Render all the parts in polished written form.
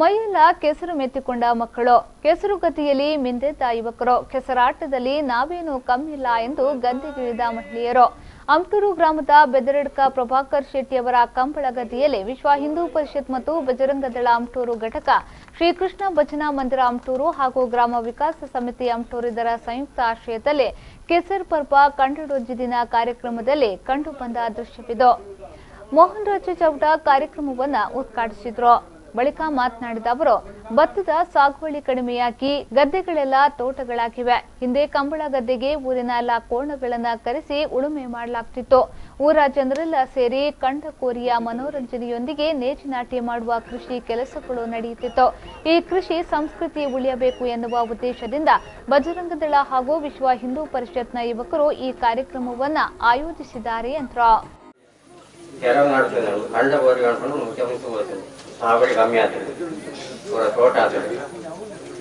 ಮೈಯೆಲ್ಲ ಕೆಸರು ಮೆತ್ತಿಕೊಂಡ ಮಕ್ಕಳು, ಕೆಸರುಗದ್ದೆಯಲ್ಲಿ ಮಿಂದೆದ್ದ ಯುವಕರು, ಕೆಸರಾಟದಲ್ಲಿ ನಾವೇನು ಕಮ್ಮಿಲ್ಲ ಎಂದು ಗದ್ದೆಗಿಳಿದ ಮಹಿಳೆಯರು. ಅಮ್ಟೂರು ಗ್ರಾಮದ ಬೆದರಡ್ಕ ಪ್ರಭಾಕರ್ ಶೆಟ್ಟಿ ಅವರ ಕಂಬಳ ಗದ್ದೆಯಲ್ಲಿ ವಿಶ್ವ ಹಿಂದೂ ಪರಿಷತ್ ಮತ್ತು ಬಜರಂಗದಳ ಅಮ್ಟೂರು ಘಟಕ, ಶ್ರೀಕೃಷ್ಣ ಭಜನಾ ಮಂದಿರ ಅಮ್ಟೂರು ಹಾಗೂ ಗ್ರಾಮ ವಿಕಾಸ ಸಮಿತಿ ಅಮ್ಟೂರು ಇದರ ಸಂಯುಕ್ತ ಆಶ್ರಯದಲ್ಲಿ ಕೆಸರ್ ಪರ್ವ ಕಂಡಡೋಂಜಿ ದಿನ ಕಾರ್ಯಕ್ರಮದಲ್ಲಿ ಕಂಡುಬಂದ ದೃಶ್ಯವಿದು. ಮೋಹನ್ ರಾಜ ಚೌಟ ಕಾರ್ಯಕ್ರಮವನ್ನು ಉದ್ಘಾಟಿಸಿದರು. ಬಳಿಕ ಮಾತನಾಡಿದ ಅವರು, ಭತ್ತದ ಸಾಗುವಳಿ ಕಡಿಮೆಯಾಗಿ ಗದ್ದೆಗಳೆಲ್ಲ ತೋಟಗಳಾಗಿವೆ. ಹಿಂದೆ ಕಂಬಳ ಗದ್ದೆಗೆ ಊರಿನ ಎಲ್ಲ ಕೋಣಗಳನ್ನು ಕರೆಸಿ ಉಳುಮೆ ಮಾಡಲಾಗ್ತಿತ್ತು. ಊರ ಜನರೆಲ್ಲ ಸೇರಿ ಕಂಡಕೋರಿಯ ಮನೋರಂಜನೆಯೊಂದಿಗೆ ನೇಜಿ ನಾಟಿ ಮಾಡುವ ಕೃಷಿ ಕೆಲಸಗಳು ನಡೆಯುತ್ತಿತ್ತು. ಈ ಕೃಷಿ ಸಂಸ್ಕೃತಿ ಉಳಿಯಬೇಕು ಎನ್ನುವ ಉದ್ದೇಶದಿಂದ ಬಜರಂಗದಳ ಹಾಗೂ ವಿಶ್ವ ಹಿಂದೂ ಪರಿಷತ್ನ ಯುವಕರು ಈ ಕಾರ್ಯಕ್ರಮವನ್ನು ಆಯೋಜಿಸಿದ್ದಾರೆ ಎಂದರು. ಸಾಗುವಳಿ ಕಮ್ಮಿ ಆಗ್ತದೆ, ಪೂರ ತೋಟ ಆಗ್ತದೆ.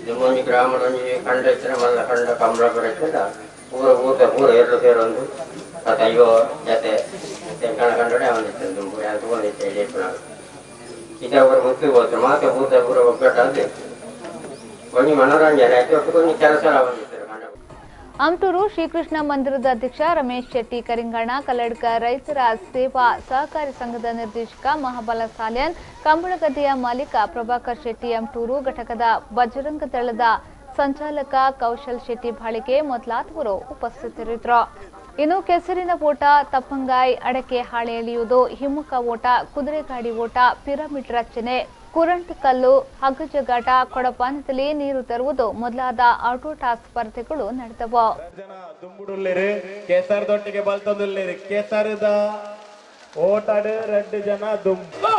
ನಿಮ್ಮೊಂದು ಗ್ರಾಮದೊಂದು ಕಂಡ ಇದ್ರೆ ಮಲ್ಲ ಕಂಡ ಕಂಬಳ ಬರುತ್ತಿಲ್ಲ, ಪೂರ ಎರಡು ಸೇರೊಂದು ಮತ್ತು ಅಯ್ಯೋ ಜತೆ ಕಣ ಕಂಡೋಡೆ ಅವನಿರ್ತದೆ. ತುಂಬ ತಗೊಂಡಿದ್ದೆ ಇಲ್ಲಿ ಈಗ ಅವರು ಮುಖ್ಯ ಹೋದ್ರು ಮಾತ್ರ ಪೂರ ಒಗ್ಗಟ್ಟಾಗಬೇಕು. ಒಂದು ಮನೋರಂಜನೆ ಆಯ್ತು, ಒಟ್ಟುಕೊಂಡು ಕೆಲಸ ಬಂದಿತ್ತು. ಅಮ್ಟೂರು ಶ್ರೀಕೃಷ್ಣ ಮಂದಿರದ ಅಧ್ಯಕ್ಷ ರಮೇಶ್ ಶೆಟ್ಟಿ ಕರಿಂಗಣ, ಕಲ್ಲಡ್ಕ ರೈತರ ಸೇವಾ ಸಹಕಾರಿ ಸಂಘದ ನಿರ್ದೇಶಕ ಮಹಾಬಲ ಸಾಲ್ಯನ್, ಕಂಬಳಗದ್ದೆಯ ಮಾಲೀಕ ಪ್ರಭಾಕರ್ ಶೆಟ್ಟಿ, ಅಮ್ಟೂರು ಘಟಕದ ಬಜರಂಗದಳದ ಸಂಚಾಲಕ ಕೌಶಲ್ ಶೆಟ್ಟಿ ಬಾಳಿಕೆ ಮೊದಲಾದವರು ಉಪಸ್ಥಿತರಿದ್ದರು. ಇನ್ನು ಕೆಸರಿನ ಓಟ, ತಪ್ಪಂಗಾಯಿ, ಅಡಕೆ ಹಾಳೆ ಎಳೆಯುವುದು, ಹಿಮ್ಮುಖ ಓಟ, ಕುದುರೆ ಗಾಡಿ ಓಟ, ಪಿರಮಿಡ್ ರಚನೆ, ಕುರಂಟ್ ಕಲ್ಲು, ಹಗ್ಗಜಗಾಟ, ಕೊಡಪಾನದಲ್ಲಿ ನೀರು ತರುವುದು ಮೊದಲಾದ ಆಟೋಟ ಸ್ಪರ್ಧೆಗಳು ನಡೆದವು. ಕೇಸರದೊಟ್ಟಿಗೆ ಬಲ್ತೊಂದುಲ್ಲೇರಿ ಕೇಸರದ ಓಟಾಡ 2 ಜನ ದುಂಬು